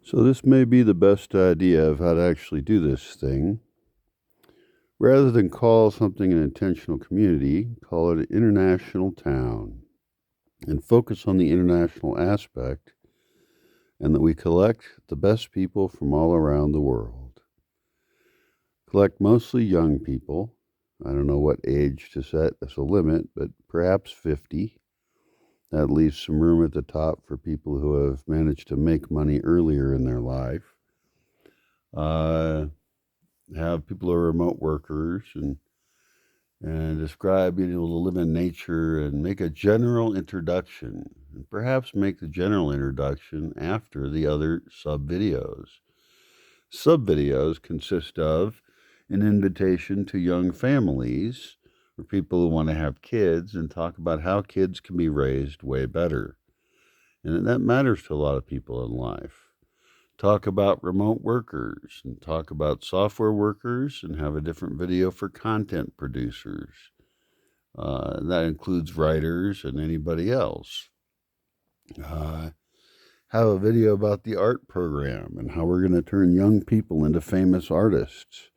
So this may be the best idea of how to actually do this thing. Rather than call something an intentional community, call it an international town and focus on the international aspect and that we collect the best people from all around the world. Collect mostly young people. I don't know what age to set as a limit, but perhaps 50. That leaves some room at the top for people who have managed to make money earlier in their life. Uh, have people who are remote workers and describe being able to live in nature and make a general introduction and perhaps make the general introduction after the other sub videos. Sub videos consist of an invitation to young families or people who want to have kids and talk about how kids can be raised way better. And that matters to a lot of people in life. Talk about remote workers and talk about software workers and have a different video for content producers. That includes writers and anybody else. Uh, have a video about the art program and how we're going to turn young people into famous artists.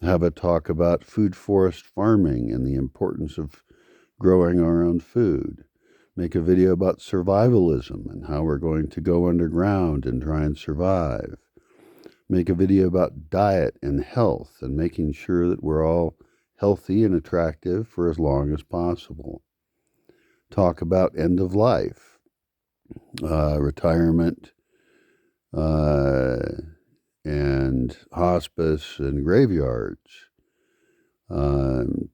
Have a talk about food forest farming and the importance of growing our own food. Make a video about survivalism and how we're going to go underground and try and survive. Make a video about diet and health and making sure that we're all healthy and attractive for as long as possible. Talk about end of life, retirement, and hospice and graveyards.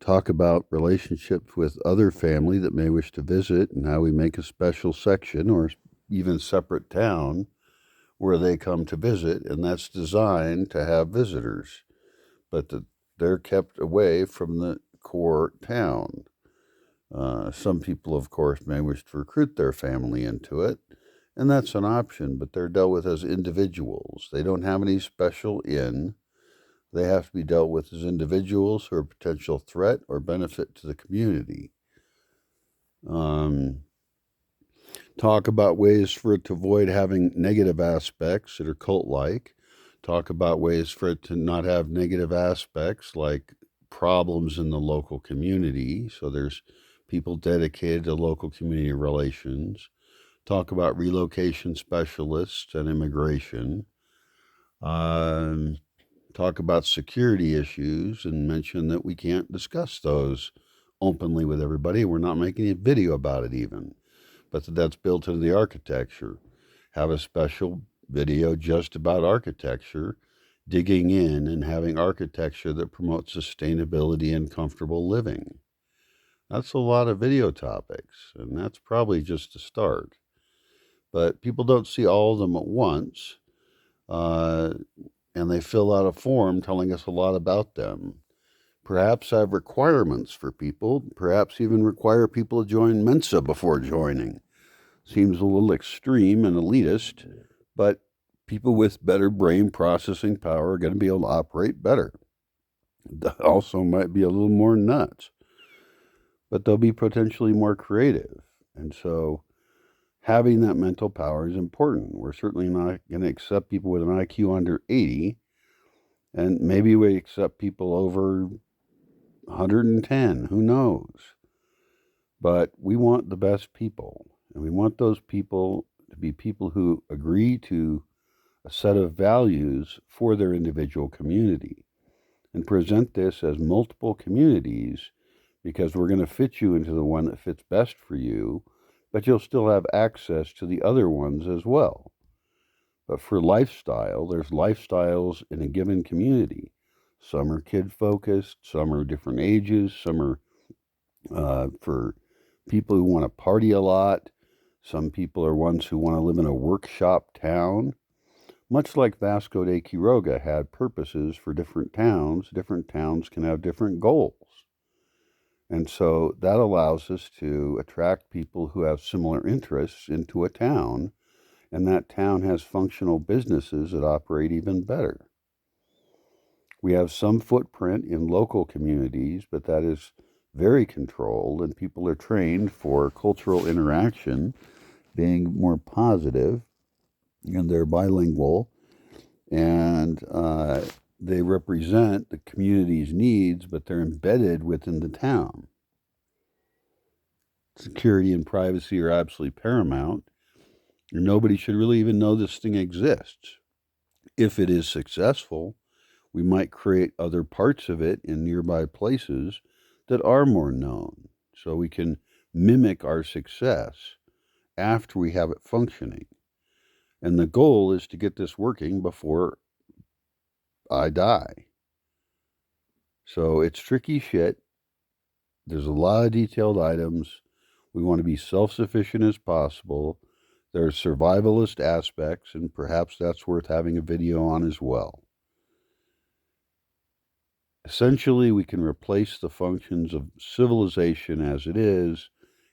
Talk about relationships with other family that may wish to visit and how we make a special section or even separate town where they come to visit, and that's designed to have visitors, but they're kept away from the core town. Some people, of course, may wish to recruit their family into it, and that's an option, but they're dealt with as individuals. They don't have any special in. They have to be dealt with as individuals who are a potential threat or benefit to the community. Talk about ways for it to avoid having negative aspects that are cult-like. Talk about ways for it to not have negative aspects like problems in the local community. So there's people dedicated to local community relations. Talk about relocation specialists and immigration. Talk about security issues and mention that we can't discuss those openly with everybody. We're not making a video about it even, but that's built into the architecture. Have a special video just about architecture, digging in and having architecture that promotes sustainability and comfortable living. That's a lot of video topics, and that's probably just a start. But people don't see all of them at once, uh, and they fill out a form telling us a lot about them. Perhaps have requirements for people, perhaps even require people to join Mensa before joining. Seems a little extreme and elitist, but people with better brain processing power are going to be able to operate better. Also, might be a little more nuts, but they'll be potentially more creative. And so, having that mental power is important. We're certainly not going to accept people with an IQ under 80, and maybe we accept people over 110, who knows? But we want the best people, and we want those people to be people who agree to a set of values for their individual community and present this as multiple communities because we're going to fit you into the one that fits best for you, but you'll still have access to the other ones as well. But for lifestyle, there's lifestyles in a given community. Some are kid focused, some are different ages, some are for people who want to party a lot. Some people are ones who want to live in a workshop town. Much like Vasco de Quiroga had purposes for different towns can have different goals. And so that allows us to attract people who have similar interests into a town, and that town has functional businesses that operate even better. We have some footprint in local communities, but that is very controlled, and people are trained for cultural interaction being more positive. and they're bilingual, and they represent the community's needs, but they're embedded within the town. Security and privacy are absolutely paramount. Nobody should really even know this thing exists. If it is successful, we might create other parts of it in nearby places that are more known, so we can mimic our success after we have it functioning. And the goal is to get this working before I die. So it's tricky shit. There's a lot of detailed items. We want to be self-sufficient as possible. There are survivalist aspects, and perhaps that's worth having a video on as well. Essentially, we can replace the functions of civilization as it is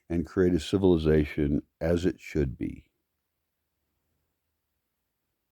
and create a civilization as it should be.